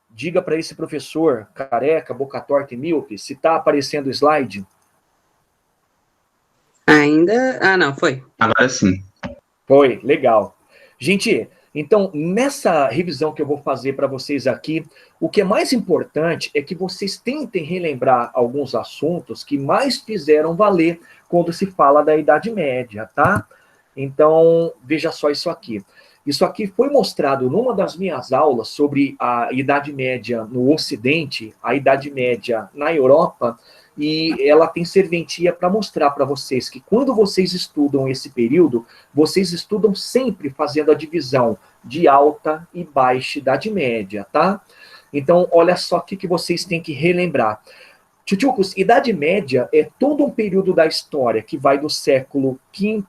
diga para esse professor careca, boca torta e míope, se está aparecendo o slide. Ainda... Ah, não, foi. Agora sim. Foi, legal. Gente, então, nessa revisão que eu vou fazer para vocês aqui, o que é mais importante é que vocês tentem relembrar alguns assuntos que mais fizeram valer quando se fala da Idade Média, tá? Então, veja só isso aqui. Isso aqui foi mostrado numa das minhas aulas sobre a Idade Média no Ocidente, a Idade Média na Europa, e ela tem serventia para mostrar para vocês que quando vocês estudam esse período, vocês estudam sempre fazendo a divisão de alta e baixa Idade Média, tá? Então, olha só o que vocês têm que relembrar. Tchutchucos, Idade Média é todo um período da história que vai do século V,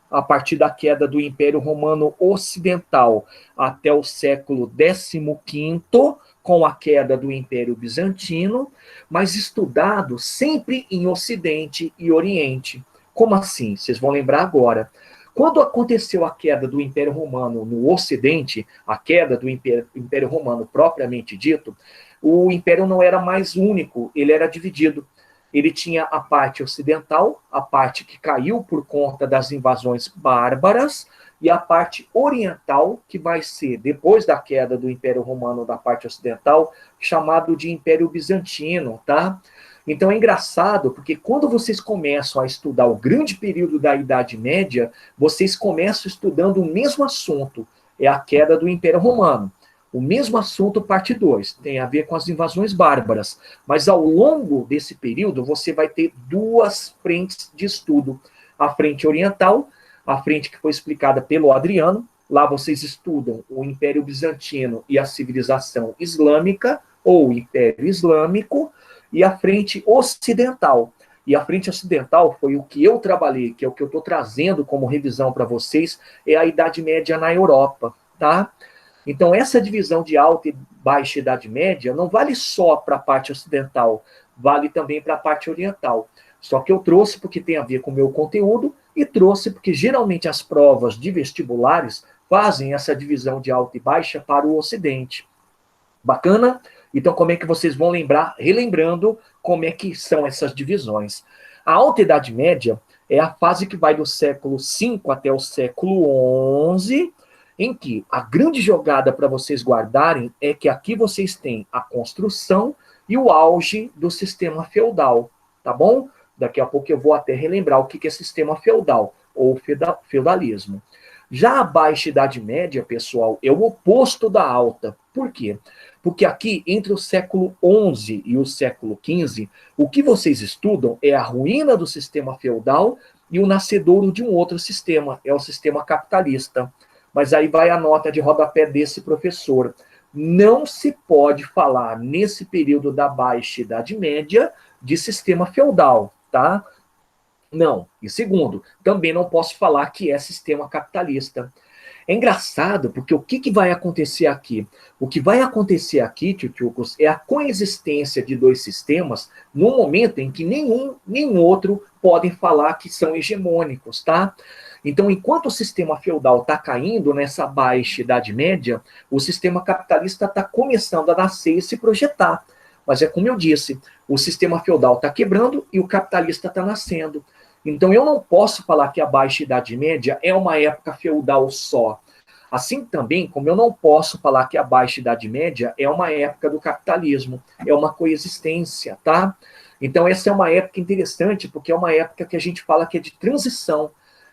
a partir da queda do Império Romano Ocidental, até o século XV, com a queda do Império Bizantino, mas estudado sempre em Ocidente e Oriente. Como assim? Vocês vão lembrar agora. Quando aconteceu a queda do Império Romano no Ocidente, a queda do Império Romano propriamente dito, o Império não era mais único, ele era dividido. Ele tinha a parte ocidental, a parte que caiu por conta das invasões bárbaras, e a parte oriental, que vai ser, depois da queda do Império Romano da parte ocidental, chamado de Império Bizantino, tá? Então é engraçado, porque quando vocês começam a estudar o grande período da Idade Média, vocês começam estudando o mesmo assunto, é a queda do Império Romano. O mesmo assunto, parte 2, tem a ver com as invasões bárbaras. Mas ao longo desse período, você vai ter duas frentes de estudo. A frente oriental, a frente que foi explicada pelo Adriano. Lá vocês estudam o Império Bizantino e a civilização islâmica, ou Império Islâmico, e a frente ocidental. E a frente ocidental foi o que eu trabalhei, que é o que eu estou trazendo como revisão para vocês, é a Idade Média na Europa, tá? Então, essa divisão de alta e baixa Idade Média não vale só para a parte ocidental, vale também para a parte oriental. Só que eu trouxe porque tem a ver com o meu conteúdo e trouxe porque geralmente as provas de vestibulares fazem essa divisão de alta e baixa para o Ocidente. Bacana? Então, como é que vocês vão lembrar, relembrando como é que são essas divisões? A Alta Idade Média é a fase que vai do século V até o século XI, em que a grande jogada para vocês guardarem é que aqui vocês têm a construção e o auge do sistema feudal, tá bom? Daqui a pouco eu vou até relembrar o que é sistema feudal, ou feudalismo. Já a Baixa Idade Média, pessoal, é o oposto da Alta. Por quê? Porque aqui, entre o século XI e o século XV, o que vocês estudam é a ruína do sistema feudal e o nascedouro de um outro sistema, é o sistema capitalista. Mas aí vai a nota de rodapé desse professor. Não se pode falar, nesse período da Baixa Idade Média, de sistema feudal, tá? Não. E segundo, também não posso falar que é sistema capitalista. É engraçado, porque o que vai acontecer aqui? O que vai acontecer aqui, tchutchucos, é a coexistência de dois sistemas no momento em que nenhum nem outro podem falar que são hegemônicos, tá? Então, enquanto o sistema feudal está caindo nessa baixa Idade Média, o sistema capitalista está começando a nascer e se projetar. Mas é como eu disse, o sistema feudal está quebrando e o capitalista está nascendo. Então, eu não posso falar que a Baixa Idade Média é uma época feudal só. Assim também, como eu não posso falar que a Baixa Idade Média é uma época do capitalismo, é uma coexistência, tá? Então, essa é uma época interessante, porque é uma época que a gente fala que é de transição.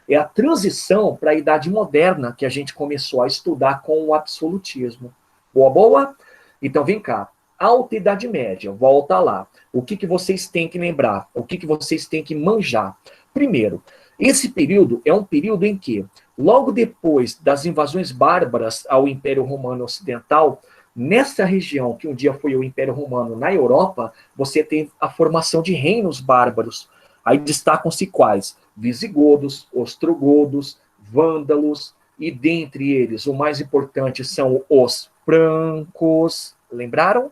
É a transição para a Idade Moderna que a gente começou a estudar com o absolutismo. Boa, boa? Então, vem cá. Alta Idade Média, volta lá. O que vocês têm que lembrar? O que vocês têm que manjar? Primeiro, esse período é um período em que, logo depois das invasões bárbaras ao Império Romano Ocidental, nessa região que um dia foi o Império Romano na Europa, você tem a formação de reinos bárbaros. Aí destacam-se quais? Visigodos, ostrogodos, vândalos, e dentre eles, o mais importante são os francos. Lembraram?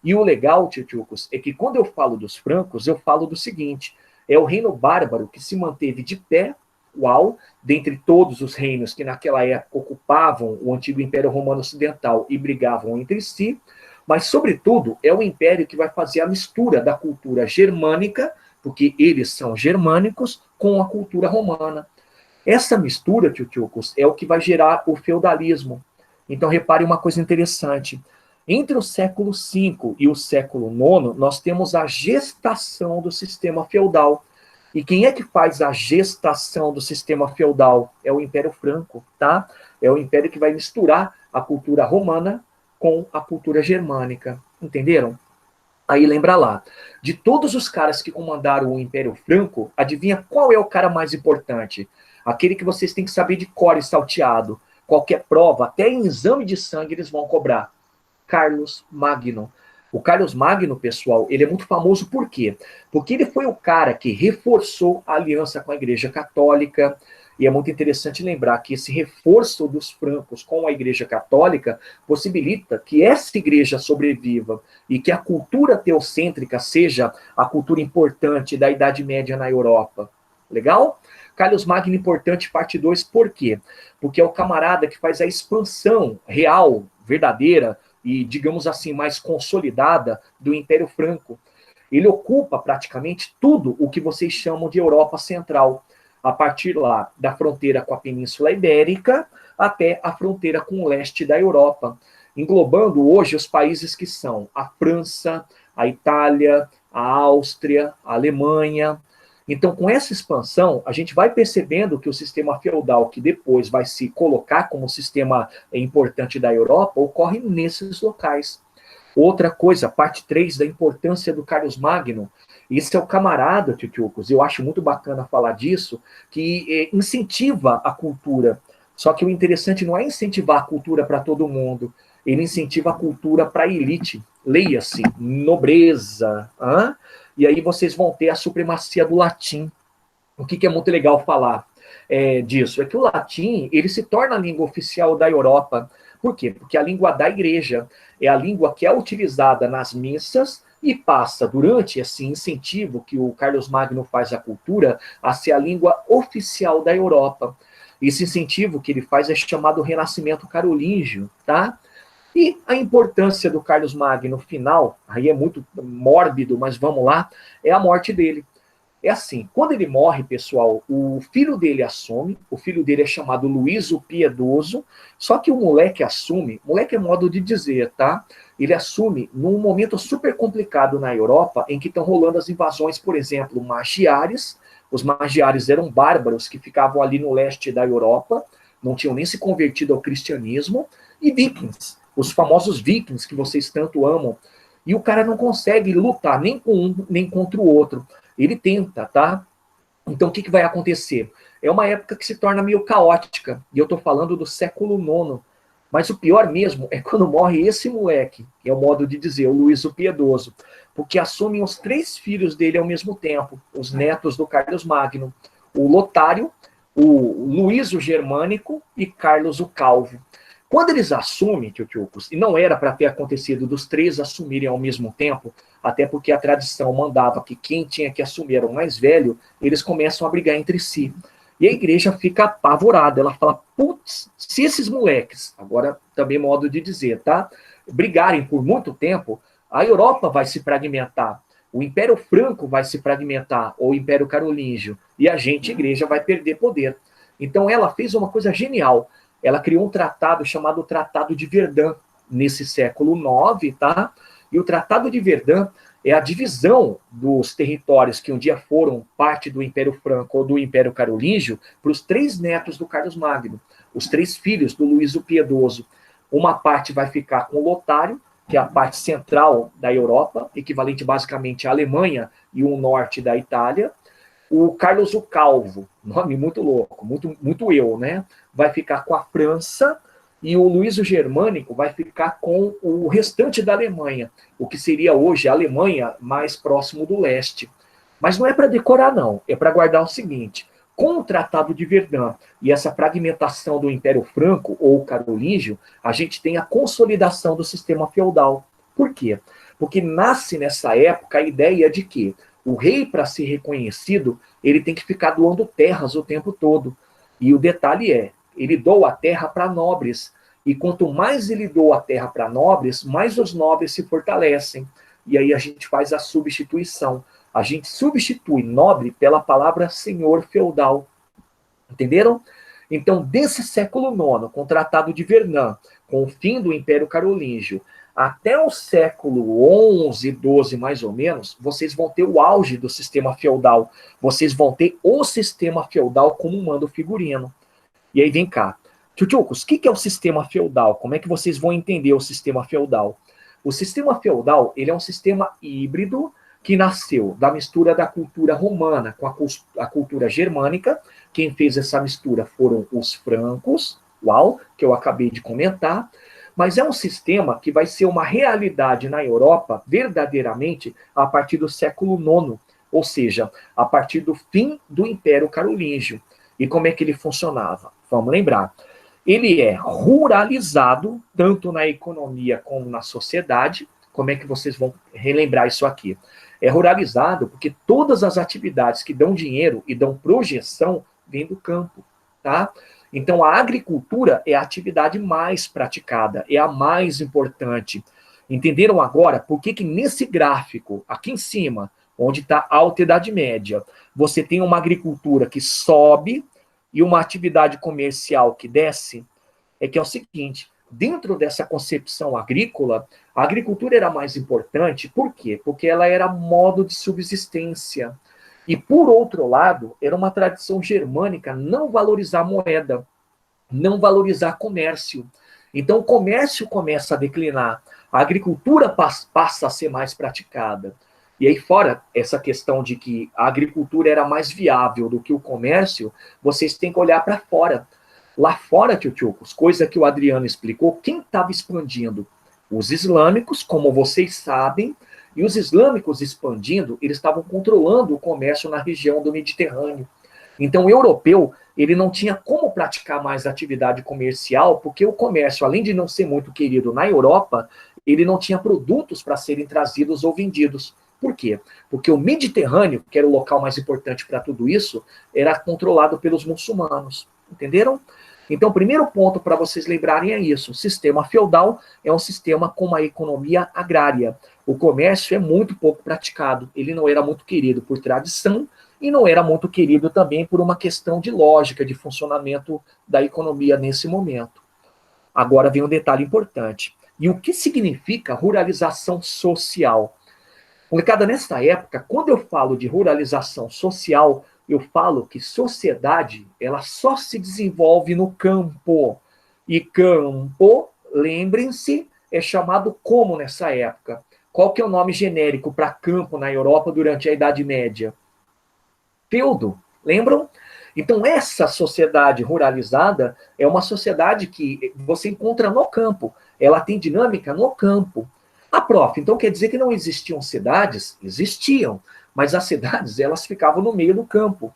E o legal, tchutchucos, é que quando eu falo dos francos, eu falo do seguinte: é o reino bárbaro que se manteve de pé qual, dentre todos os reinos que naquela época ocupavam o antigo Império Romano Ocidental e brigavam entre si, mas, sobretudo, é o império que vai fazer a mistura da cultura germânica, porque eles são germânicos, com a cultura romana. Essa mistura, tchutchucos, é o que vai gerar o feudalismo. Então, repare uma coisa interessante. Entre o século V e o século IX, nós temos a gestação do sistema feudal. E quem é que faz a gestação do sistema feudal? É o Império Franco, tá? É o império que vai misturar a cultura romana com a cultura germânica. Entenderam? Aí lembra lá, de todos os caras que comandaram o Império Franco, adivinha qual é o cara mais importante? Aquele que vocês têm que saber de cor e salteado. Qualquer prova, até em exame de sangue, eles vão cobrar. Carlos Magno. O Carlos Magno, pessoal, ele é muito famoso por quê? Porque ele foi o cara que reforçou a aliança com a Igreja Católica, e é muito interessante lembrar que esse reforço dos francos com a Igreja Católica possibilita que essa igreja sobreviva e que a cultura teocêntrica seja a cultura importante da Idade Média na Europa. Legal? Carlos Magno importante, parte 2, por quê? Porque é o camarada que faz a expansão real, verdadeira, e, digamos assim, mais consolidada do Império Franco. Ele ocupa praticamente tudo o que vocês chamam de Europa Central, a partir lá da fronteira com a Península Ibérica até a fronteira com o leste da Europa, englobando hoje os países que são a França, a Itália, a Áustria, a Alemanha. Então, com essa expansão, a gente vai percebendo que o sistema feudal, que depois vai se colocar como sistema importante da Europa, ocorre nesses locais. Outra coisa, parte 3 da importância do Carlos Magno, esse é o camarada, tchutchucos, eu acho muito bacana falar disso, que incentiva a cultura. Só que o interessante não é incentivar a cultura para todo mundo, ele incentiva a cultura para a elite. Leia-se, nobreza, e aí vocês vão ter a supremacia do latim. O que é muito legal falar disso? É que o latim ele se torna a língua oficial da Europa. Por quê? Porque a língua da igreja é a língua que é utilizada nas missas e passa, durante esse incentivo que o Carlos Magno faz à cultura, a ser a língua oficial da Europa. Esse incentivo que ele faz é chamado Renascimento Carolíngio, tá? E a importância do Carlos Magno final, aí é muito mórbido, mas vamos lá, é a morte dele. É assim, quando ele morre, pessoal, o filho dele assume, o filho dele é chamado Luís o Piedoso, só que o moleque assume, moleque é modo de dizer, tá? Ele assume num momento super complicado na Europa, em que estão rolando as invasões, por exemplo, magiares. Os magiares eram bárbaros que ficavam ali no leste da Europa, não tinham nem se convertido ao cristianismo, e vikings, os famosos vikings que vocês tanto amam. E o cara não consegue lutar nem com um, nem contra o outro. Ele tenta, tá? Então, o que vai acontecer? É uma época que se torna meio caótica, e eu estou falando do século IX. Mas o pior mesmo é quando morre esse moleque, que é o modo de dizer, o Luís o Piedoso, porque assumem os 3 filhos dele ao mesmo tempo, os netos do Carlos Magno, o Lotário, o Luís o Germânico e Carlos o Calvo. Quando eles assumem, tchutchucos, e não era para ter acontecido dos 3 assumirem ao mesmo tempo, até porque a tradição mandava que quem tinha que assumir era o mais velho, eles começam a brigar entre si. E a igreja fica apavorada, ela fala, putz, se esses moleques, agora também modo de dizer, tá? Brigarem por muito tempo, a Europa vai se fragmentar, o Império Franco vai se fragmentar, ou o Império Carolíngio, e a gente, a igreja, vai perder poder. Então ela fez uma coisa genial, ela criou um tratado chamado Tratado de Verdun, nesse século IX, tá? E o Tratado de Verdun é a divisão dos territórios que um dia foram parte do Império Franco ou do Império Carolíngio para os 3 netos do Carlos Magno, os 3 filhos do Luís o Piedoso. Uma parte vai ficar com o Lotário, que é a parte central da Europa, equivalente basicamente à Alemanha e o norte da Itália. O Carlos o Calvo, nome muito louco, muito eu, né? Vai ficar com a França, e o Luís o Germânico vai ficar com o restante da Alemanha, o que seria hoje a Alemanha mais próximo do leste. Mas não é para decorar, não, é para guardar o seguinte: com o Tratado de Verdun e essa fragmentação do Império Franco ou Carolíngio, a gente tem a consolidação do sistema feudal. Por quê? Porque nasce nessa época a ideia de que O rei, para ser reconhecido, ele tem que ficar doando terras o tempo todo. E o detalhe é, ele doa a terra para nobres. E quanto mais ele doa a terra para nobres, mais os nobres se fortalecem. E aí a gente faz a substituição. A gente substitui nobre pela palavra senhor feudal. Entenderam? Então, desse século IX, com o Tratado de Verdun, com o fim do Império Carolíngio, até o século XI, XII, mais ou menos, vocês vão ter o auge do sistema feudal. Vocês vão ter o sistema feudal como um mando figurino. E aí vem cá. Tchutchucos, o que é o sistema feudal? Como é que vocês vão entender o sistema feudal? O sistema feudal, ele é um sistema híbrido que nasceu da mistura da cultura romana com a cultura germânica. Quem fez essa mistura foram os francos, uau, que eu acabei de comentar. Mas é um sistema que vai ser uma realidade na Europa, verdadeiramente, a partir do século IX, ou seja, a partir do fim do Império Carolíngio. E como é que ele funcionava? Vamos lembrar. Ele é ruralizado, tanto na economia como na sociedade. Como é que vocês vão relembrar isso aqui? É ruralizado porque todas as atividades que dão dinheiro e dão projeção vêm do campo, tá? Então, a agricultura é a atividade mais praticada, é a mais importante. Entenderam agora por que nesse gráfico, aqui em cima, onde está a Alta Idade Média, você tem uma agricultura que sobe e uma atividade comercial que desce? É que é o seguinte, dentro dessa concepção agrícola, a agricultura era mais importante, por quê? Porque ela era modo de subsistência. E, por outro lado, era uma tradição germânica não valorizar moeda, não valorizar comércio. Então, o comércio começa a declinar, a agricultura passa a ser mais praticada. E aí, fora essa questão de que a agricultura era mais viável do que o comércio, vocês têm que olhar para fora. Lá fora, tchutchucos, coisa que o Adriano explicou, quem estava expandindo? Os islâmicos, como vocês sabem, e os islâmicos expandindo, eles estavam controlando o comércio na região do Mediterrâneo. Então, o europeu, ele não tinha como praticar mais atividade comercial, porque o comércio, além de não ser muito querido na Europa, ele não tinha produtos para serem trazidos ou vendidos. Por quê? Porque o Mediterrâneo, que era o local mais importante para tudo isso, era controlado pelos muçulmanos. Entenderam? Então, o primeiro ponto para vocês lembrarem é isso. O sistema feudal é um sistema com uma economia agrária. O comércio é muito pouco praticado. Ele não era muito querido por tradição e não era muito querido também por uma questão de lógica, de funcionamento da economia nesse momento. Agora vem um detalhe importante. E o que significa ruralização social? Molecada, nessa época, quando eu falo de ruralização social, eu falo que sociedade, ela só se desenvolve no campo. E campo, lembrem-se, é chamado como nessa época? Qual que é o nome genérico para campo na Europa durante a Idade Média? Feudo, lembram? Então, essa sociedade ruralizada é uma sociedade que você encontra no campo. Ela tem dinâmica no campo. Ah, prof, então quer dizer que não existiam cidades? Existiam, mas as cidades, elas ficavam no meio do campo.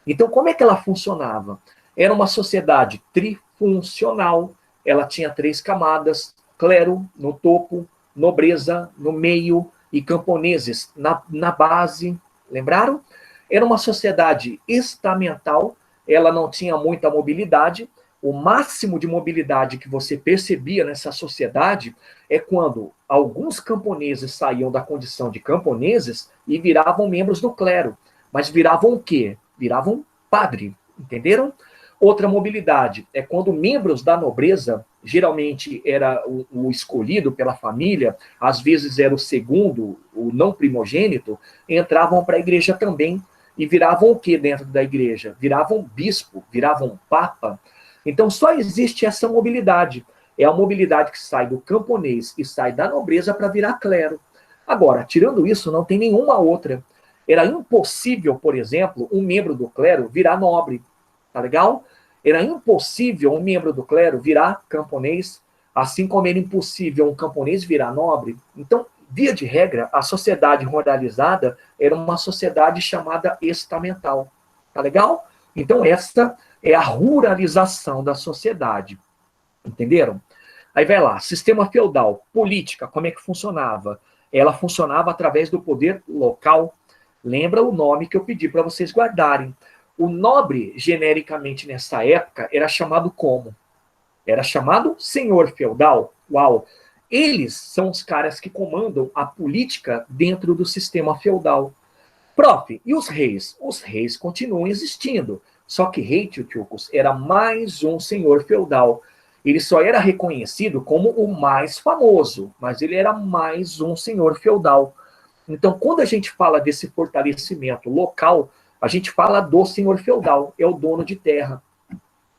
Então, como é que ela funcionava? Era uma sociedade trifuncional, ela tinha 3 camadas, clero no topo, nobreza no meio e camponeses na base, lembraram? Era uma sociedade estamental, ela não tinha muita mobilidade. O máximo de mobilidade que você percebia nessa sociedade é quando alguns camponeses saíam da condição de camponeses e viravam membros do clero. Mas viravam o quê? Viravam padre, entenderam? Outra mobilidade é quando membros da nobreza, geralmente era o escolhido pela família, às vezes era o segundo, o não primogênito, entravam para a igreja também. E viravam o que dentro da igreja? Viravam bispo, viravam papa. Então, só existe essa mobilidade. É a mobilidade que sai do camponês e sai da nobreza para virar clero. Agora, tirando isso, não tem nenhuma outra. Era impossível, por exemplo, um membro do clero virar nobre. Tá legal? Era impossível um membro do clero virar camponês, assim como era impossível um camponês virar nobre. Então, via de regra, a sociedade ruralizada era uma sociedade chamada estamental. Tá legal? Então, essa é a ruralização da sociedade. Entenderam? Aí vai lá, sistema feudal, política, como é que funcionava? Ela funcionava através do poder local. Lembra o nome que eu pedi para vocês guardarem. O nobre, genericamente nessa época, era chamado como? Era chamado senhor feudal. Uau! Eles são os caras que comandam a política dentro do sistema feudal. Prof, e os reis? Os reis continuam existindo. Só que rei Tiucus era mais um senhor feudal. Ele só era reconhecido como o mais famoso, mas ele era mais um senhor feudal. Então, quando a gente fala desse fortalecimento local, a gente fala do senhor feudal, é o dono de terra.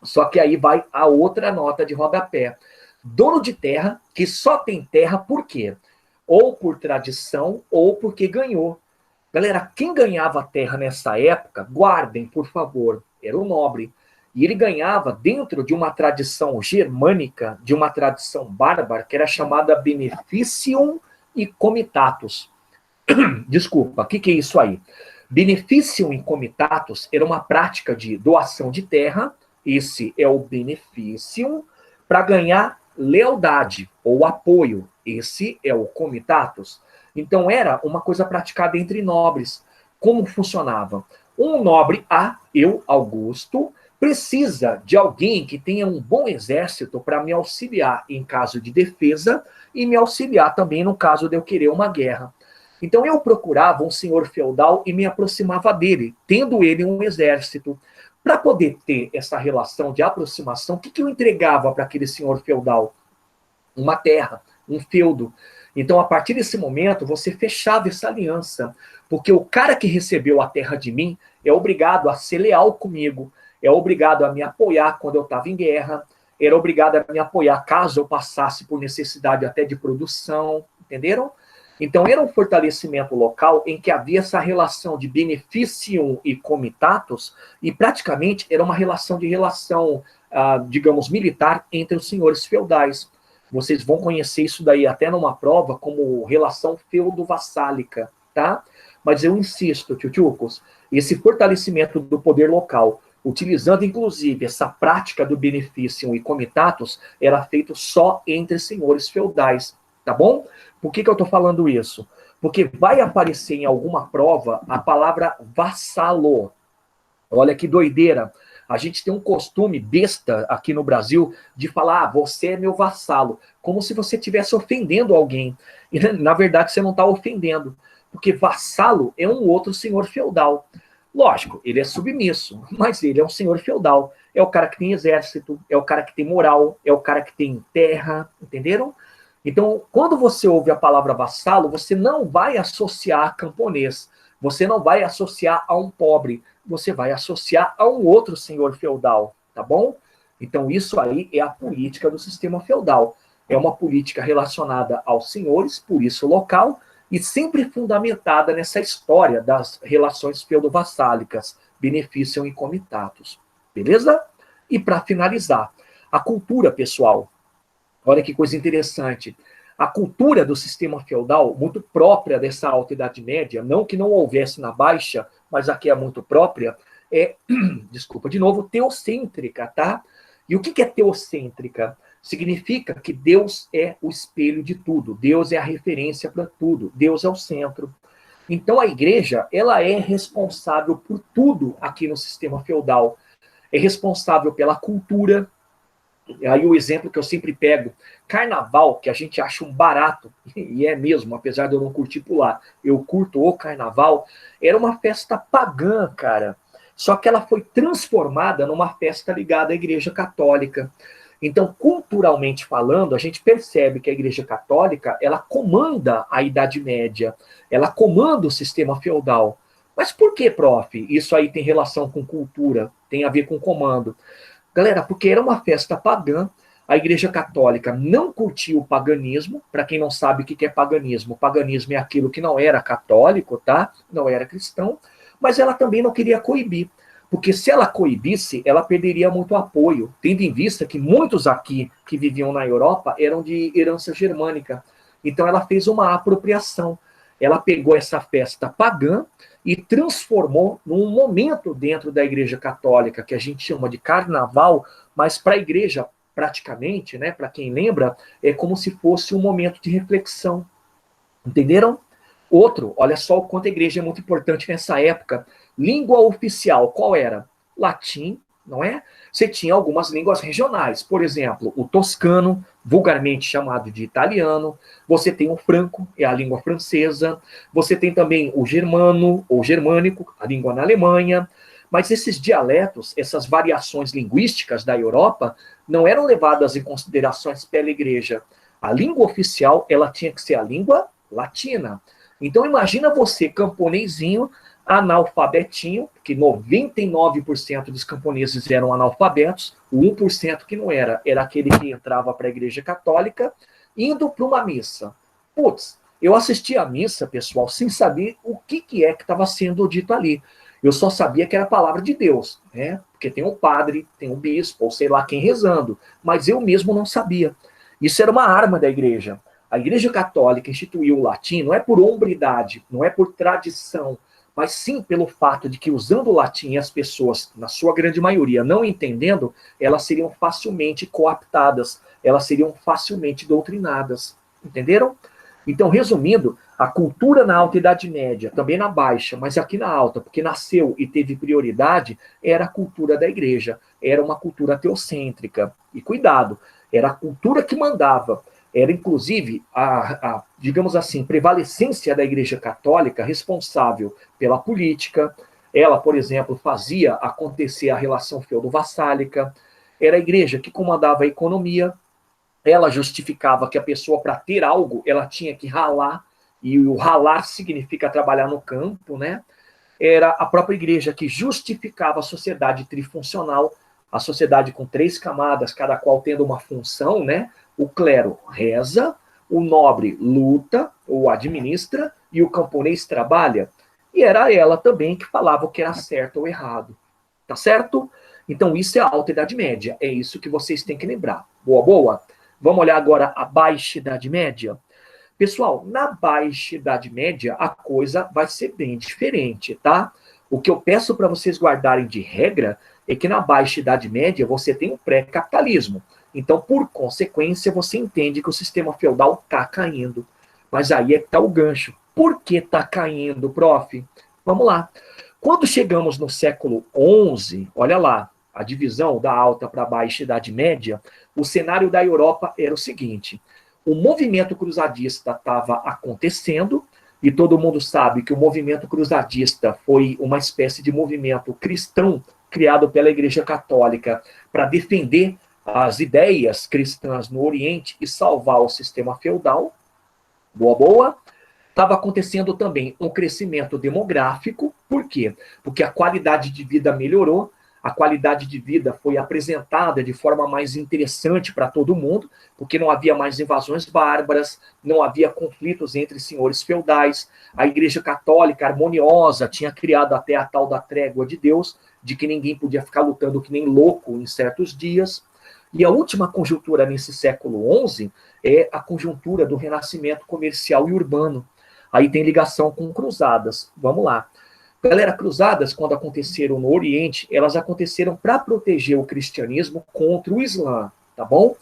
Só que aí vai a outra nota de rodapé. Dono de terra que só tem terra por quê? Ou por tradição, ou porque ganhou. Galera, quem ganhava terra nessa época, guardem, por favor, era o nobre. E ele ganhava dentro de uma tradição germânica, de uma tradição bárbara, que era chamada beneficium e comitatus. Desculpa, o que é isso aí? Beneficium in comitatus era uma prática de doação de terra, esse é o beneficium, para ganhar lealdade ou apoio, esse é o comitatus. Então era uma coisa praticada entre nobres. Como funcionava? Um nobre A, eu, Augusto, precisa de alguém que tenha um bom exército para me auxiliar em caso de defesa e me auxiliar também no caso de eu querer uma guerra. Então eu procurava um senhor feudal e me aproximava dele, tendo ele um exército. Para poder ter essa relação de aproximação, o que eu entregava para aquele senhor feudal? Uma terra, um feudo. Então, a partir desse momento, você fechava essa aliança, porque o cara que recebeu a terra de mim é obrigado a ser leal comigo, é obrigado a me apoiar quando eu estava em guerra, era obrigado a me apoiar caso eu passasse por necessidade até de produção, entenderam? Então, era um fortalecimento local em que havia essa relação de beneficium e comitatus, e praticamente era uma relação, digamos, militar entre os senhores feudais. Vocês vão conhecer isso daí até numa prova como relação feudo-vassálica, tá? Mas eu insisto, tchutchucos, esse fortalecimento do poder local, utilizando inclusive essa prática do beneficium e comitatus, era feito só entre senhores feudais, tá bom? Por que eu estou falando isso? Porque vai aparecer em alguma prova a palavra vassalo. Olha que doideira. A gente tem um costume besta aqui no Brasil de falar, você é meu vassalo, como se você estivesse ofendendo alguém. E, na verdade, você não está ofendendo, porque vassalo é um outro senhor feudal. Lógico, ele é submisso, mas ele é um senhor feudal. É o cara que tem exército, é o cara que tem moral, é o cara que tem terra, entenderam? Então, quando você ouve a palavra vassalo, você não vai associar a camponês, você não vai associar a um pobre, você vai associar a um outro senhor feudal, tá bom? Então, isso aí é a política do sistema feudal. É uma política relacionada aos senhores, por isso local, e sempre fundamentada nessa história das relações feudo-vassálicas, beneficiam e comitatus. Beleza? E para finalizar, a cultura, pessoal. Olha que coisa interessante. A cultura do sistema feudal, muito própria dessa alta Idade Média, não que não houvesse na Baixa, mas aqui é muito própria, é, desculpa de novo, teocêntrica, tá? E o que é teocêntrica? Significa que Deus é o espelho de tudo, Deus é a referência para tudo, Deus é o centro. Então a igreja, ela é responsável por tudo aqui no sistema feudal. É responsável pela cultura. Aí o exemplo que eu sempre pego, carnaval, que a gente acha um barato, e é mesmo, apesar de eu não curtir pular, eu curto o carnaval, era uma festa pagã, cara. Só que ela foi transformada numa festa ligada à Igreja Católica. Então, culturalmente falando, a gente percebe que a Igreja Católica, ela comanda a Idade Média, ela comanda o sistema feudal. Mas por que, prof? Isso aí tem relação com cultura, tem a ver com comando. Galera, porque era uma festa pagã, a Igreja Católica não curtia o paganismo. Para quem não sabe o que é paganismo, o paganismo é aquilo que não era católico, tá? Não era cristão, mas ela também não queria coibir, porque se ela coibisse, ela perderia muito apoio, tendo em vista que muitos aqui que viviam na Europa eram de herança germânica. Então ela fez uma apropriação. Ela pegou essa festa pagã e transformou num momento dentro da Igreja Católica, que a gente chama de carnaval, mas para a igreja, praticamente, né, para quem lembra, é como se fosse um momento de reflexão. Entenderam? Outro, olha só o quanto a igreja é muito importante nessa época. Língua oficial, qual era? Latim, não é? Você tinha algumas línguas regionais, por exemplo, o toscano, vulgarmente chamado de italiano, você tem o franco, é a língua francesa, você tem também o germano, ou germânico, a língua na Alemanha, mas esses dialetos, essas variações linguísticas da Europa, não eram levadas em considerações pela igreja. A língua oficial, ela tinha que ser a língua latina. Então imagina você, camponesinho, analfabetinho, que 99% dos camponeses eram analfabetos, o 1% que não era, era aquele que entrava para a igreja católica, indo para uma missa. Putz, eu assisti a missa, pessoal, sem saber o que é que estava sendo dito ali. Eu só sabia que era a palavra de Deus, né? Porque tem um padre, tem um bispo, ou sei lá quem rezando, mas eu mesmo não sabia. Isso era uma arma da igreja. A Igreja Católica instituiu o latim não é por hombridade, não é por tradição, mas sim pelo fato de que usando o latim as pessoas, na sua grande maioria, não entendendo, elas seriam facilmente cooptadas, elas seriam facilmente doutrinadas. Entenderam? Então, resumindo, a cultura na Alta Idade Média, também na Baixa, mas aqui na Alta, porque nasceu e teve prioridade, era a cultura da igreja, era uma cultura teocêntrica. E cuidado, era a cultura que mandava. Era, inclusive, digamos assim, prevalecência da Igreja Católica responsável pela política. Ela, por exemplo, fazia acontecer a relação feudo-vassálica. Era a igreja que comandava a economia. Ela justificava que a pessoa, para ter algo, ela tinha que ralar, e o ralar significa trabalhar no campo, né? Era a própria igreja que justificava a sociedade trifuncional, a sociedade com 3 camadas, cada qual tendo uma função, né? O clero reza, o nobre luta ou administra e o camponês trabalha. E era ela também que falava o que era certo ou errado. Tá certo? Então isso é a Alta Idade Média. É isso que vocês têm que lembrar. Boa, boa? Vamos olhar agora a Baixa Idade Média? Pessoal, na Baixa Idade Média, a coisa vai ser bem diferente, tá? O que eu peço para vocês guardarem de regra é que na Baixa Idade Média você tem um pré-capitalismo. Então, por consequência, você entende que o sistema feudal está caindo. Mas aí é que está o gancho. Por que está caindo, prof? Vamos lá. Quando chegamos no século XI, olha lá, a divisão da Alta para a Baixa Idade Média, o cenário da Europa era o seguinte: o movimento cruzadista estava acontecendo, e todo mundo sabe que o movimento cruzadista foi uma espécie de movimento cristão criado pela Igreja Católica para defender as ideias cristãs no Oriente e salvar o sistema feudal. Boa, boa. Estava acontecendo também um crescimento demográfico. Por quê? Porque a qualidade de vida melhorou, a qualidade de vida foi apresentada de forma mais interessante para todo mundo, porque não havia mais invasões bárbaras, não havia conflitos entre senhores feudais, a Igreja Católica harmoniosa tinha criado até a tal da trégua de Deus, de que ninguém podia ficar lutando que nem louco em certos dias. E a última conjuntura nesse século XI é a conjuntura do renascimento comercial e urbano. Aí tem ligação com cruzadas. Vamos lá. Galera, cruzadas, quando aconteceram no Oriente, elas aconteceram para proteger o cristianismo contra o Islã, tá bom?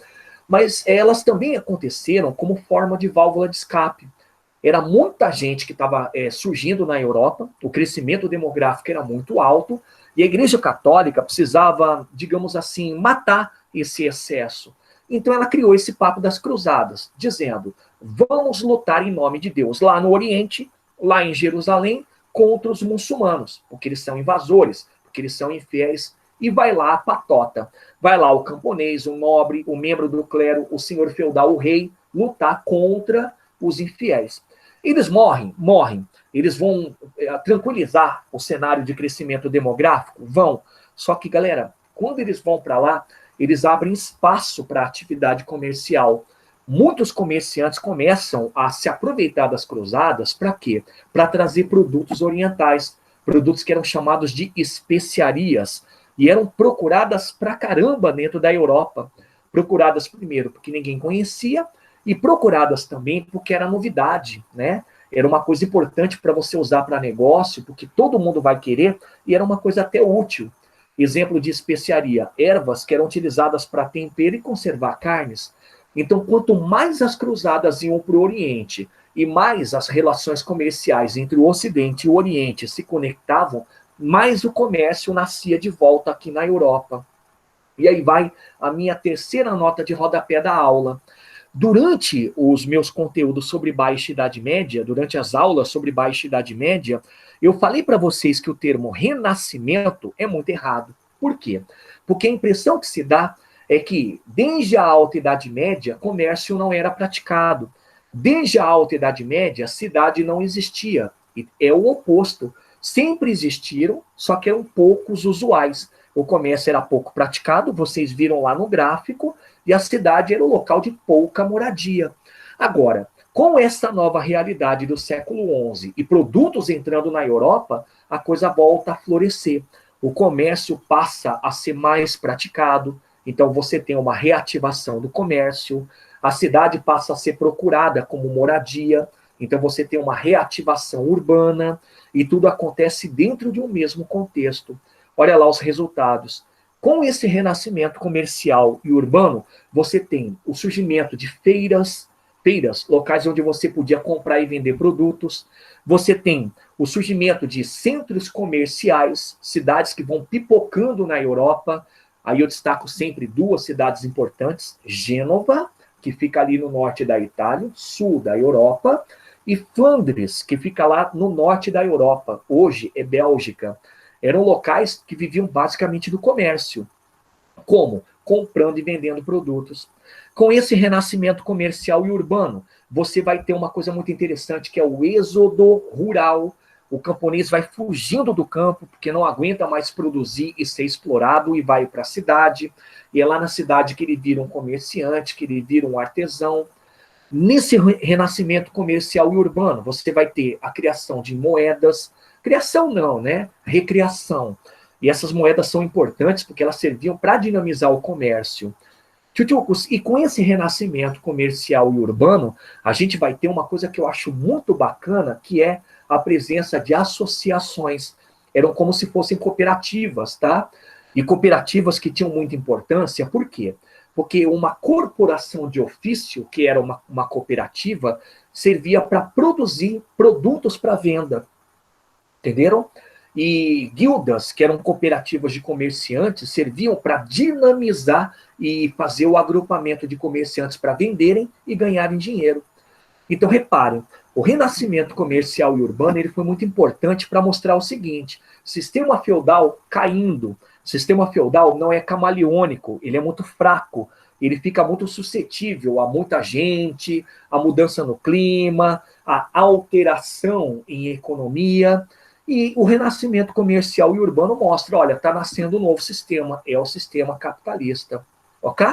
Mas elas também aconteceram como forma de válvula de escape. Era muita gente que estava surgindo na Europa, o crescimento demográfico era muito alto, e a Igreja Católica precisava, digamos assim, matar esse excesso. Então ela criou esse papo das cruzadas, dizendo: vamos lutar em nome de Deus lá no Oriente, lá em Jerusalém, contra os muçulmanos, porque eles são invasores, porque eles são infiéis, e vai lá a patota. Vai lá o camponês, o nobre, o membro do clero, o senhor feudal, o rei, lutar contra os infiéis. Eles morrem. Eles vão tranquilizar o cenário de crescimento demográfico? Vão. Só que, galera, quando eles vão para lá, eles abrem espaço para atividade comercial. Muitos comerciantes começam a se aproveitar das cruzadas para quê? Para trazer produtos orientais, produtos que eram chamados de especiarias, e eram procuradas pra caramba dentro da Europa. Procuradas primeiro porque ninguém conhecia, e procuradas também porque era novidade, né? Era uma coisa importante para você usar para negócio, porque todo mundo vai querer, e era uma coisa até útil. Exemplo de especiaria: ervas que eram utilizadas para tempero e conservar carnes. Então, quanto mais as cruzadas iam para o Oriente e mais as relações comerciais entre o Ocidente e o Oriente se conectavam, mais o comércio nascia de volta aqui na Europa. E aí vai a minha terceira nota de rodapé da aula. Durante os meus conteúdos sobre Baixa Idade Média, durante as aulas sobre Baixa Idade Média, eu falei para vocês que o termo renascimento é muito errado. Por quê? Porque a impressão que se dá é que, desde a Alta Idade Média, comércio não era praticado. Desde a Alta Idade Média, a cidade não existia. E é o oposto. Sempre existiram, só que eram poucos usuais. O comércio era pouco praticado, vocês viram lá no gráfico, e a cidade era o local de pouca moradia. Agora, com essa nova realidade do século XI e produtos entrando na Europa, a coisa volta a florescer. O comércio passa a ser mais praticado, então você tem uma reativação do comércio, a cidade passa a ser procurada como moradia, então você tem uma reativação urbana, e tudo acontece dentro de um mesmo contexto. Olha lá os resultados. Com esse renascimento comercial e urbano, você tem o surgimento de feiras, locais onde você podia comprar e vender produtos. Você tem o surgimento de centros comerciais, cidades que vão pipocando na Europa. Aí eu destaco sempre duas cidades importantes: Gênova, que fica ali no norte da Itália, sul da Europa, e Flandres, que fica lá no norte da Europa, hoje é Bélgica. Eram locais que viviam basicamente do comércio. Como? Comprando e vendendo produtos. Com esse renascimento comercial e urbano, você vai ter uma coisa muito interessante, que é o êxodo rural. O camponês vai fugindo do campo, porque não aguenta mais produzir e ser explorado, e vai para a cidade. E é lá na cidade que ele vira um comerciante, que ele vira um artesão. Nesse renascimento comercial e urbano, você vai ter a criação de moedas. Criação não, né? Recriação. E essas moedas são importantes porque elas serviam para dinamizar o comércio. Tchutchucos, e com esse renascimento comercial e urbano, a gente vai ter uma coisa que eu acho muito bacana, que é a presença de associações. Eram como se fossem cooperativas, tá? E cooperativas que tinham muita importância, por quê? Porque uma corporação de ofício, que era uma cooperativa, servia para produzir produtos para venda. Entenderam? E guildas, que eram cooperativas de comerciantes, serviam para dinamizar e fazer o agrupamento de comerciantes para venderem e ganharem dinheiro. Então, reparem, o renascimento comercial e urbano ele foi muito importante para mostrar o seguinte: sistema feudal caindo. Sistema feudal não é camaleônico, ele é muito fraco, ele fica muito suscetível a muita gente, a mudança no clima, a alteração em economia. E o renascimento comercial e urbano mostra, olha, está nascendo um novo sistema, é o sistema capitalista. Ok?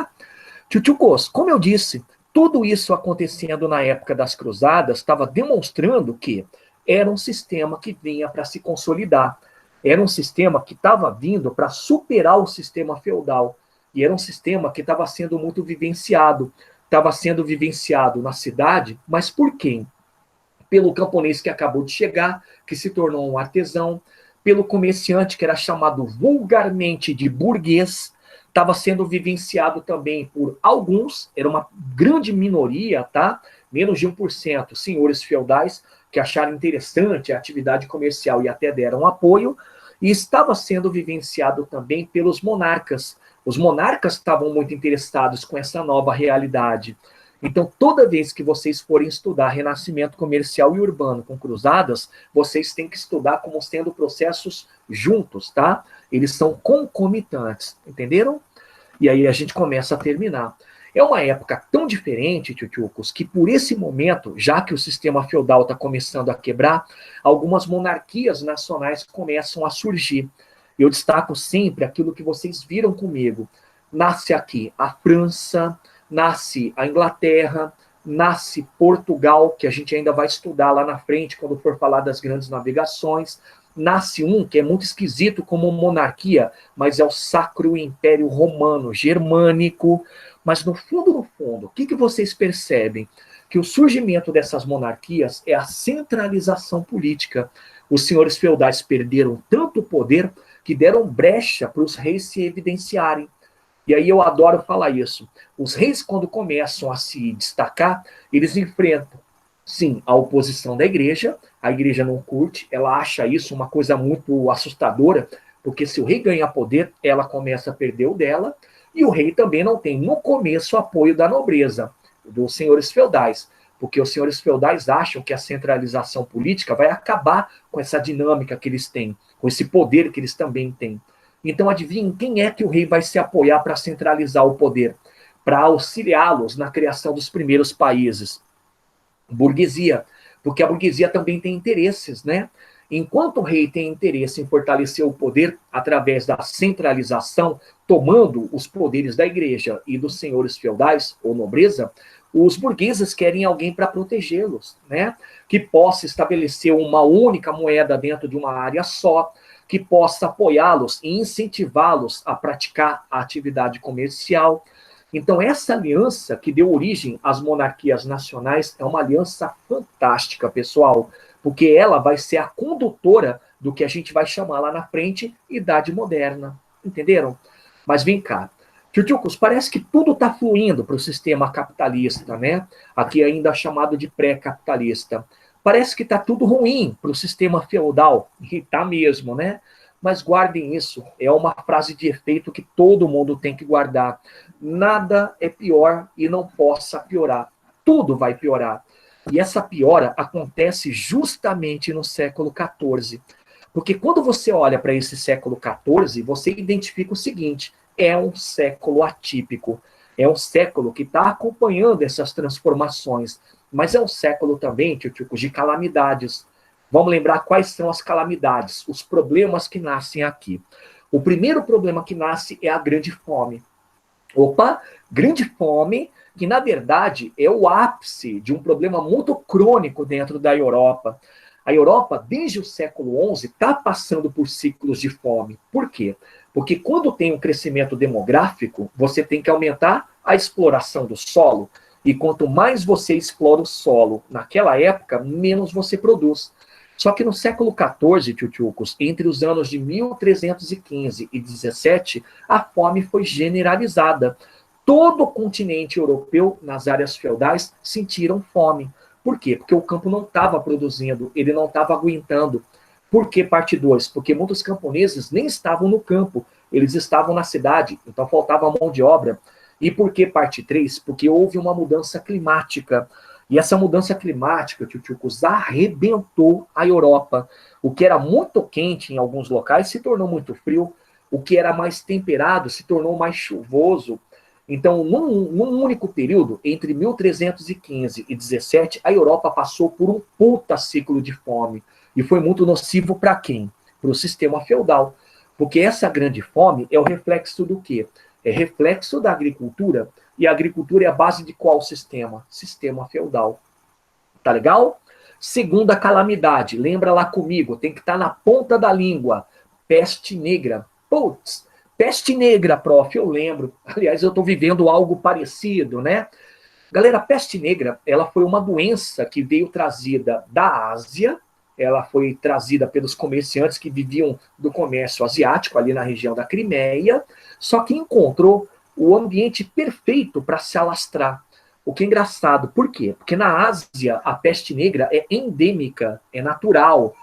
Tchutchucos, como eu disse, tudo isso acontecendo na época das cruzadas estava demonstrando que era um sistema que vinha para se consolidar. Era um sistema que estava vindo para superar o sistema feudal. E era um sistema que estava sendo muito vivenciado. Estava sendo vivenciado na cidade, mas por quem? Pelo camponês que acabou de chegar, que se tornou um artesão, pelo comerciante que era chamado vulgarmente de burguês, estava sendo vivenciado também por alguns, era uma grande minoria, tá? Menos de 1%, senhores feudais, que acharam interessante a atividade comercial e até deram apoio, e estava sendo vivenciado também pelos monarcas. Os monarcas estavam muito interessados com essa nova realidade. Então, toda vez que vocês forem estudar renascimento comercial e urbano com cruzadas, vocês têm que estudar como sendo processos juntos, tá? Eles são concomitantes, entenderam? E aí a gente começa a terminar. É uma época tão diferente, tchutchucos, que por esse momento, já que o sistema feudal está começando a quebrar, algumas monarquias nacionais começam a surgir. Eu destaco sempre aquilo que vocês viram comigo. Nasce aqui a França, nasce a Inglaterra, nasce Portugal, que a gente ainda vai estudar lá na frente, quando for falar das grandes navegações. Nasce um que é muito esquisito como monarquia, mas é o Sacro Império Romano Germânico. Mas no fundo, o que vocês percebem? Que o surgimento dessas monarquias é a centralização política. Os senhores feudais perderam tanto poder que deram brecha para os reis se evidenciarem. E aí eu adoro falar isso. Os reis, quando começam a se destacar, eles enfrentam Sim, a oposição da igreja, a igreja não curte, ela acha isso uma coisa muito assustadora, porque se o rei ganha poder, ela começa a perder o dela, e o rei também não tem, no começo, apoio da nobreza, dos senhores feudais, porque os senhores feudais acham que a centralização política vai acabar com essa dinâmica que eles têm, com esse poder que eles também têm. Então, adivinhem quem é que o rei vai se apoiar para centralizar o poder? Para auxiliá-los na criação dos primeiros países? Burguesia, porque a burguesia também tem interesses, né? Enquanto o rei tem interesse em fortalecer o poder através da centralização, tomando os poderes da igreja e dos senhores feudais ou nobreza, os burgueses querem alguém para protegê-los, né? Que possa estabelecer uma única moeda dentro de uma área só, que possa apoiá-los e incentivá-los a praticar a atividade comercial. Então, essa aliança que deu origem às monarquias nacionais é uma aliança fantástica, pessoal, porque ela vai ser a condutora do que a gente vai chamar lá na frente Idade Moderna. Entenderam? Mas vem cá. Tchutchucos, parece que tudo está fluindo para o sistema capitalista, né? Aqui ainda chamado de pré-capitalista. Parece que está tudo ruim para o sistema feudal. E está mesmo, né? Mas guardem isso, é uma frase de efeito que todo mundo tem que guardar. Nada é pior e não possa piorar. Tudo vai piorar. E essa piora acontece justamente no século XIV. Porque quando você olha para esse século XIV, você identifica o seguinte: é um século atípico. É um século que está acompanhando essas transformações. Mas é um século também, tio, de calamidades. Vamos lembrar quais são as calamidades, os problemas que nascem aqui. O primeiro problema que nasce é a grande fome. Opa, grande fome, que na verdade é o ápice de um problema muito crônico dentro da Europa. A Europa, desde o século XI, está passando por ciclos de fome. Por quê? Porque quando tem um crescimento demográfico, você tem que aumentar a exploração do solo. E quanto mais você explora o solo naquela época, menos você produz. Só que no século XIV, tchutchucos, entre os anos de 1315 e 17, a fome foi generalizada. Todo o continente europeu, nas áreas feudais, sentiram fome. Por quê? Porque o campo não estava produzindo, ele não estava aguentando. Por que parte 2? Porque muitos camponeses nem estavam no campo, eles estavam na cidade, então faltava mão de obra. E por que parte 3? Porque houve uma mudança climática. E essa mudança climática, tchutchucos, arrebentou a Europa. O que era muito quente em alguns locais se tornou muito frio. O que era mais temperado se tornou mais chuvoso. Então, num único período, entre 1315 e 17, a Europa passou por um puta ciclo de fome. E foi muito nocivo para quem? Para o sistema feudal. Porque essa grande fome é o reflexo do quê? É reflexo da agricultura. E a agricultura é a base de qual sistema? Sistema feudal. Tá legal? Segunda calamidade, lembra lá comigo, tem que estar na ponta da língua. Peste negra. Putz, peste negra, prof, eu lembro. Aliás, eu estou vivendo algo parecido, né? Galera, a peste negra, ela foi uma doença que veio trazida da Ásia, ela foi trazida pelos comerciantes que viviam do comércio asiático, ali na região da Crimeia, só que encontrou o ambiente perfeito para se alastrar. O que é engraçado, por quê? Porque na Ásia a peste negra é endêmica, é natural,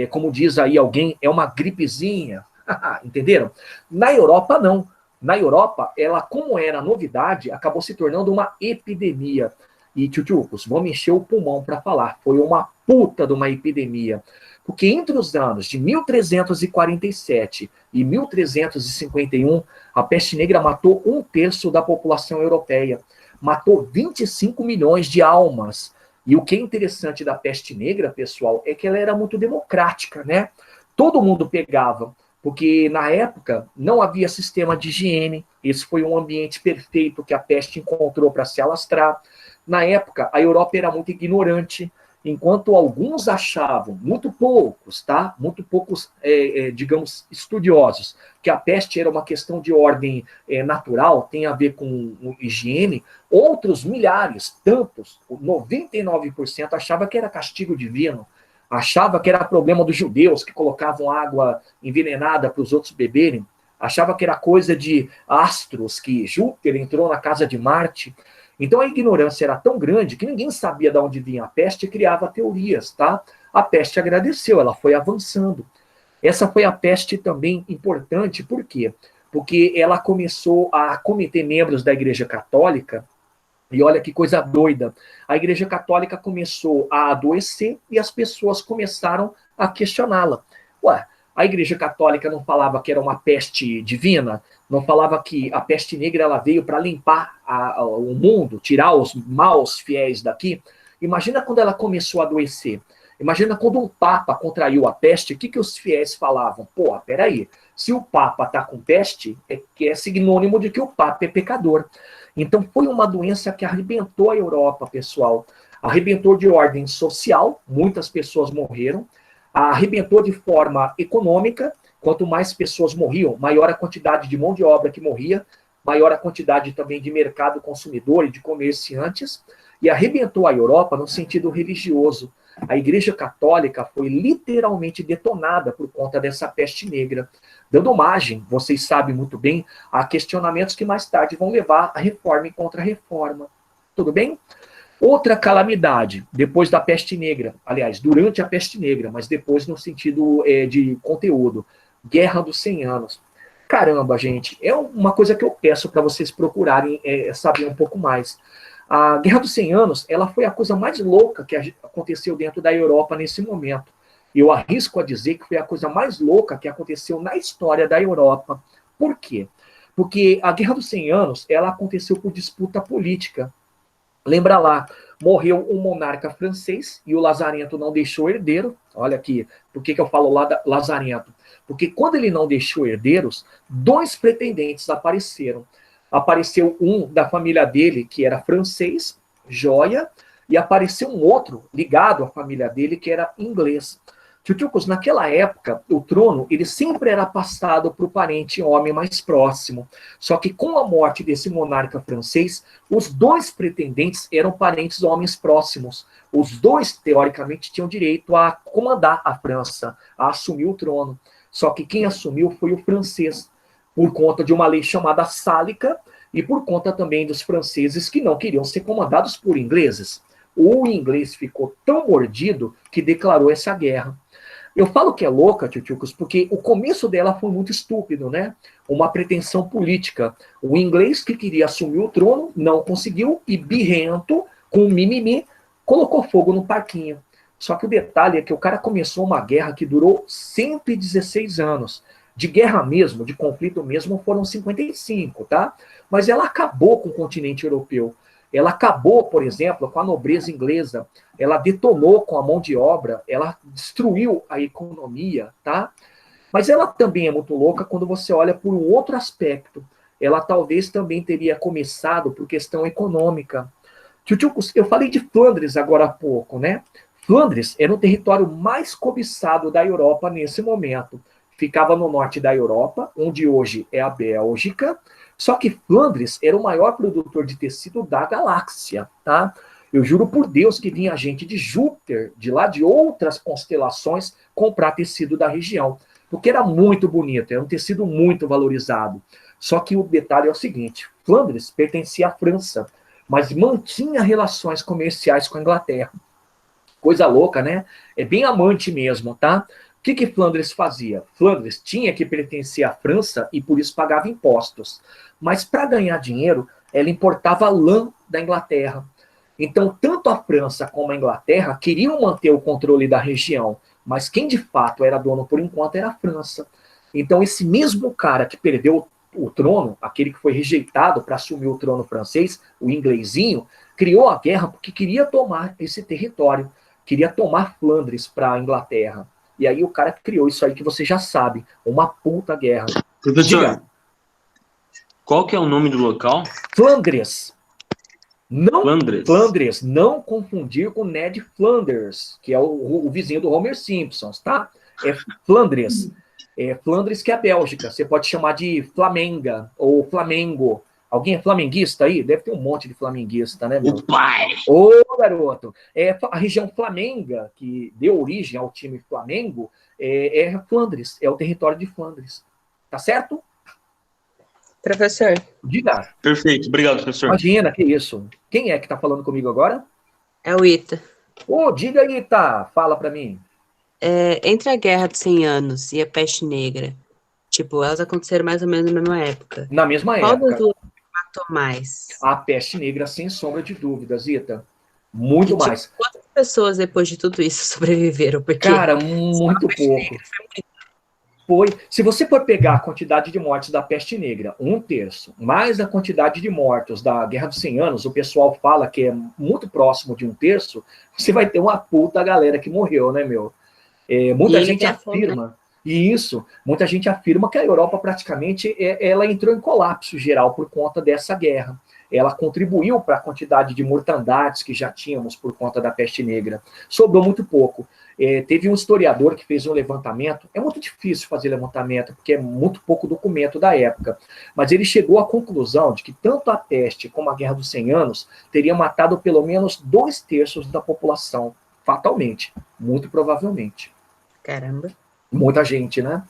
como diz aí alguém, é uma gripezinha, entenderam? Na Europa não. Na Europa, ela, como era novidade, acabou se tornando uma epidemia. E, tchutchucos, vamos encher o pulmão para falar, foi uma puta de uma epidemia. Porque entre os anos de 1347 e 1351, a peste negra matou 1/3 da população europeia. Matou 25 milhões de almas. E o que é interessante da peste negra, pessoal, é que ela era muito democrática, né? Todo mundo pegava, porque na época não havia sistema de higiene. Esse foi um ambiente perfeito que a peste encontrou para se alastrar. Na época, a Europa era muito ignorante. Enquanto alguns achavam, muito poucos, tá? Muito poucos, digamos, estudiosos, que a peste era uma questão de ordem natural, tem a ver com higiene, outros milhares, tantos, 99% achava que era castigo divino, achava que era problema dos judeus que colocavam água envenenada para os outros beberem, achava que era coisa de astros, que Júpiter entrou na casa de Marte. Então a ignorância era tão grande que ninguém sabia de onde vinha a peste e criava teorias, tá? A peste agradeceu, ela foi avançando. Essa foi a peste também importante, por quê? Porque ela começou a cometer membros da Igreja Católica, e olha que coisa doida, a Igreja Católica começou a adoecer e as pessoas começaram a questioná-la. Ué, a Igreja Católica não falava que era uma peste divina? Não falava que a peste negra ela veio para limpar o mundo, tirar os maus fiéis daqui? Imagina quando ela começou a adoecer. Imagina quando um papa contraiu a peste, o que os fiéis falavam? Pô, peraí, se o papa está com peste, é sinônimo de que o papa é pecador. Então foi uma doença que arrebentou a Europa, pessoal. Arrebentou de ordem social, muitas pessoas morreram. Arrebentou de forma econômica, quanto mais pessoas morriam, maior a quantidade de mão de obra que morria, maior a quantidade também de mercado consumidor e de comerciantes. E arrebentou a Europa no sentido religioso. A Igreja Católica foi literalmente detonada por conta dessa peste negra, dando margem, vocês sabem muito bem, a questionamentos que mais tarde vão levar a reforma e contra-reforma. Tudo bem? Outra calamidade, depois da peste negra, aliás, durante a peste negra, mas depois no sentido de conteúdo, Guerra dos 100 Anos. Caramba, gente, é uma coisa que eu peço para vocês procurarem saber um pouco mais. A Guerra dos 100 Anos, ela foi a coisa mais louca que aconteceu dentro da Europa nesse momento. Eu arrisco a dizer que foi a coisa mais louca que aconteceu na história da Europa. Por quê? Porque a Guerra dos 100 Anos, ela aconteceu por disputa política. Lembra lá, morreu um monarca francês e o Lazarento não deixou herdeiro. Olha aqui, por que eu falo Lazarento? Porque quando ele não deixou herdeiros, dois pretendentes apareceram. Apareceu um da família dele, que era francês, joia, e apareceu um outro ligado à família dele, que era inglês. Tchutchucos, naquela época, o trono ele sempre era passado para o parente homem mais próximo. Só que com a morte desse monarca francês, os dois pretendentes eram parentes homens próximos. Os dois, teoricamente, tinham direito a comandar a França, a assumir o trono. Só que quem assumiu foi o francês, por conta de uma lei chamada Sálica e por conta também dos franceses que não queriam ser comandados por ingleses. O inglês ficou tão mordido que declarou essa guerra. Eu falo que é louca, tchutchucos, porque o começo dela foi muito estúpido, né? Uma pretensão política. O inglês que queria assumir o trono não conseguiu e birrento, com mimimi, colocou fogo no parquinho. Só que o detalhe é que o cara começou uma guerra que durou 116 anos. De guerra mesmo, de conflito mesmo, foram 55, tá? Mas ela acabou com o continente europeu. Ela acabou, por exemplo, com a nobreza inglesa. Ela detonou com a mão de obra, ela destruiu a economia, tá? Mas ela também é muito louca quando você olha por um outro aspecto. Ela talvez também teria começado por questão econômica. Tchutchucos, eu falei de Flandres agora há pouco, né? Flandres era o território mais cobiçado da Europa nesse momento. Ficava no norte da Europa, onde hoje é a Bélgica, só que Flandres era o maior produtor de tecido da galáxia, tá? Eu juro por Deus que vinha gente de Júpiter, de lá de outras constelações, comprar tecido da região, porque era muito bonito, era um tecido muito valorizado. Só que o detalhe é o seguinte, Flandres pertencia à França, mas mantinha relações comerciais com a Inglaterra. Coisa louca, né? É bem amante mesmo, tá? O que Flandres fazia? Flandres tinha que pertencer à França e por isso pagava impostos. Mas para ganhar dinheiro, ela importava lã da Inglaterra. Então, tanto a França como a Inglaterra queriam manter o controle da região, mas quem de fato era dono por enquanto era a França. Então, esse mesmo cara que perdeu o trono, aquele que foi rejeitado para assumir o trono francês, o inglesinho, criou a guerra porque queria tomar esse território, queria tomar Flandres para a Inglaterra. E aí o cara criou isso aí que você já sabe, uma puta guerra. Professor, Diga. Qual que é o nome do local? Flandres. Não, Flandres. Flandres, não confundir com Ned Flanders, que é o vizinho do Homer Simpson, tá? É Flandres. É Flandres que é a Bélgica. Você pode chamar de Flamenga ou Flamengo. Alguém é flamenguista aí? Deve ter um monte de flamenguista, né, meu? O pai! Ô, garoto! É, a região Flamenga, que deu origem ao time Flamengo, é Flandres, é o território de Flandres. Tá certo? Professor, Diga. Perfeito, obrigado, professor. Imagina, que isso. Quem é que está falando comigo agora? é o Ita. Ô, diga aí, tá. Fala para mim. Entre a Guerra dos 100 Anos e a Peste Negra, tipo, elas aconteceram mais ou menos na mesma época. Na mesma Qual das época, duas matou mais? a peste negra, sem sombra de dúvidas, Ita. E, Muito tipo, mais. quantas pessoas depois de tudo isso sobreviveram? Porque Cara, só a muito Peste pouco. Negra foi muito. Foi. Se você for pegar a quantidade de mortes da peste negra, um terço, mais a quantidade de mortos da Guerra dos 100 Anos, o pessoal fala que é muito próximo de um terço, você vai ter uma puta galera que morreu, né, meu? E Muita ainda gente tem a fome, né? afirma, e isso, muita gente afirma que a Europa praticamente ela entrou em colapso geral por conta dessa guerra. Ela contribuiu para a quantidade de mortandades que já tínhamos por conta da peste negra. Sobrou muito pouco. Teve um historiador que fez um levantamento, é muito difícil fazer levantamento, porque é muito pouco documento da época, mas ele chegou à conclusão de que tanto a peste como a Guerra dos 100 Anos teria matado pelo menos 2/3 da população, fatalmente, muito provavelmente. Caramba. Muita gente, né?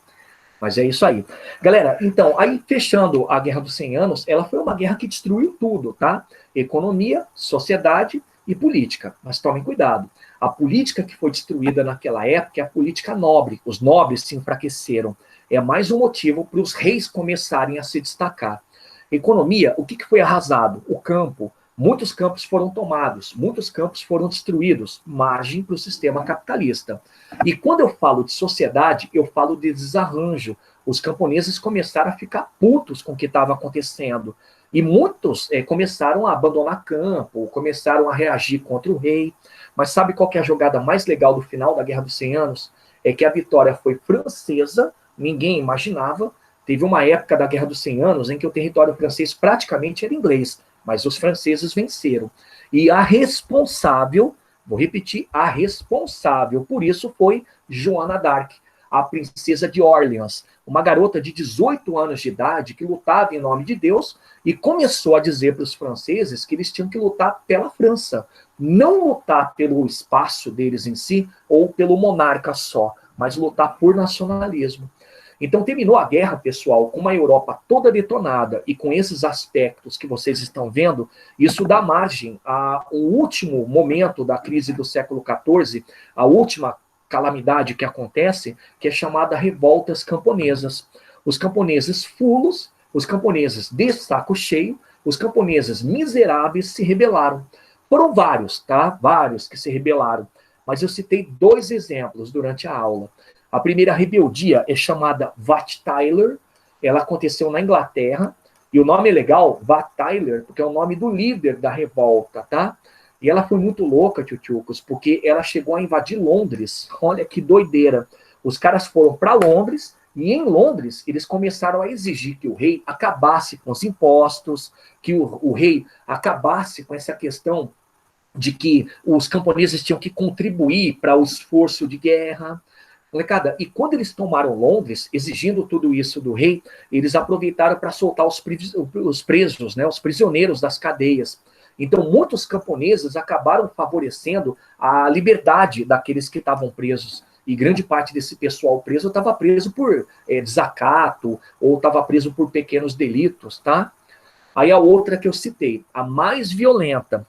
Mas é isso aí. Galera, então, aí fechando a Guerra dos 100 Anos, ela foi uma guerra que destruiu tudo, tá? Economia, sociedade e política. Mas tomem cuidado. A política que foi destruída naquela época é a política nobre. Os nobres se enfraqueceram. É mais um motivo para os reis começarem a se destacar. Economia, o que foi arrasado? O campo. Muitos campos foram tomados, muitos campos foram destruídos, margem para o sistema capitalista. E quando eu falo de sociedade, eu falo de desarranjo. Os camponeses começaram a ficar putos com o que estava acontecendo. E muitos começaram a abandonar campo, começaram a reagir contra o rei. Mas sabe qual que é a jogada mais legal do final da Guerra dos 100 Anos? É que a vitória foi francesa, ninguém imaginava. Teve uma época da Guerra dos 100 Anos em que o território francês praticamente era inglês, mas os franceses venceram. E a responsável, vou repetir, a responsável por isso foi Joana d'Arc, a princesa de Orleans, uma garota de 18 anos de idade que lutava em nome de Deus e começou a dizer para os franceses que eles tinham que lutar pela França, não lutar pelo espaço deles em si ou pelo monarca só, mas lutar por nacionalismo. Então terminou a guerra, pessoal, com uma Europa toda detonada e com esses aspectos que vocês estão vendo, isso dá margem ao último momento da crise do século XIV, a última calamidade que acontece, que é chamada revoltas camponesas. Os camponeses fulos, os camponeses de saco cheio, os camponeses miseráveis se rebelaram. Foram vários, tá? Vários que se rebelaram. Mas eu citei 2 exemplos durante a aula. A primeira rebeldia é chamada Wat Tyler, ela aconteceu na Inglaterra, e o nome é legal, Wat Tyler, porque é o nome do líder da revolta, tá? E ela foi muito louca, tchutchucos, porque ela chegou a invadir Londres. Olha que doideira. Os caras foram para Londres, e em Londres eles começaram a exigir que o rei acabasse com os impostos, que o rei acabasse com essa questão de que os camponeses tinham que contribuir para o esforço de guerra. Molecada, e quando eles tomaram Londres, exigindo tudo isso do rei, eles aproveitaram para soltar os presos, né, os prisioneiros das cadeias. Então, muitos camponeses acabaram favorecendo a liberdade daqueles que estavam presos. E grande parte desse pessoal preso estava preso por desacato ou estava preso por pequenos delitos, tá? Aí a outra que eu citei, a mais violenta.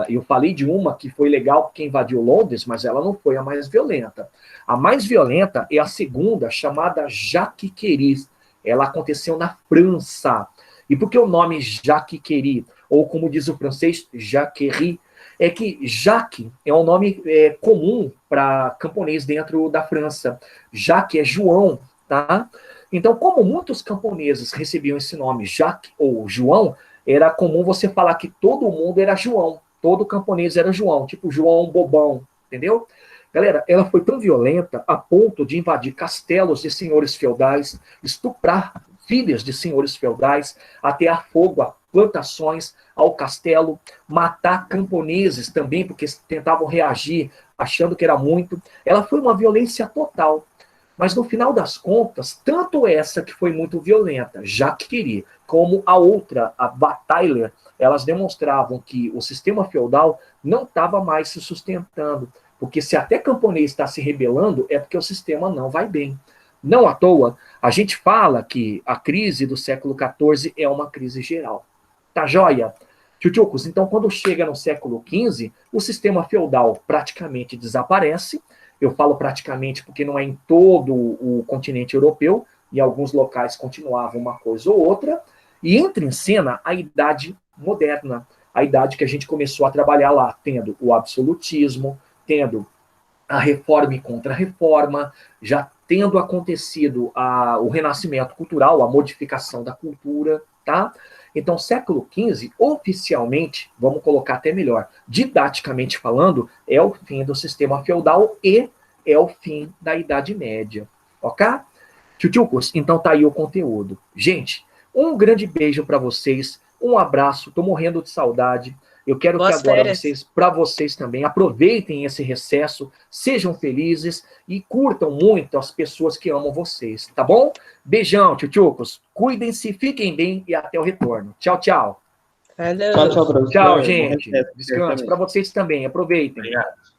Eu falei de uma que foi legal porque invadiu Londres, mas ela não foi a mais violenta. A mais violenta é a segunda, chamada Jacques Queris. Ela aconteceu na França. E por que o nome Jacques Queris? Ou como diz o francês, Jacquerie, é que Jacques é um nome comum para camponês dentro da França. Jacques é João, tá? Então, como muitos camponeses recebiam esse nome, Jacques ou João, era comum você falar que todo mundo era João, todo camponês era João, tipo João Bobão, entendeu? Galera, ela foi tão violenta a ponto de invadir castelos de senhores feudais, estuprar filhas de senhores feudais, atear fogo a plantações, ao castelo, matar camponeses também, porque tentavam reagir achando que era muito. Ela foi uma violência total. Mas no final das contas, tanto essa que foi muito violenta, Jacques, como a outra, a Batyler, elas demonstravam que o sistema feudal não estava mais se sustentando. Porque se até camponês está se rebelando, é porque o sistema não vai bem. Não à toa, a gente fala que a crise do século XIV é uma crise geral. Tá joia? Tchutchucos, então quando chega no século XV, o sistema feudal praticamente desaparece. Eu falo praticamente porque não é em todo o continente europeu, e alguns locais continuavam uma coisa ou outra, e entra em cena a Idade Moderna, a idade que a gente começou a trabalhar lá, tendo o absolutismo, tendo a reforma e contra-reforma, já tendo acontecido o renascimento cultural, a modificação da cultura, tá? Então, século XV, oficialmente, vamos colocar até melhor, didaticamente falando, é o fim do sistema feudal e é o fim da Idade Média, ok? Tchutchucos, então tá aí o conteúdo. Gente, um grande beijo para vocês, um abraço, tô morrendo de saudade. Eu quero Boas que agora férias. para vocês também, aproveitem esse recesso, sejam felizes e curtam muito as pessoas que amam vocês, tá bom? Beijão, tchutchucos. Cuidem-se, fiquem bem e até o retorno. Tchau, tchau. Falou. Tchau, tchau pra você. Tchau, Bom gente. recesso. Descanse para vocês também. Aproveitem. Obrigado.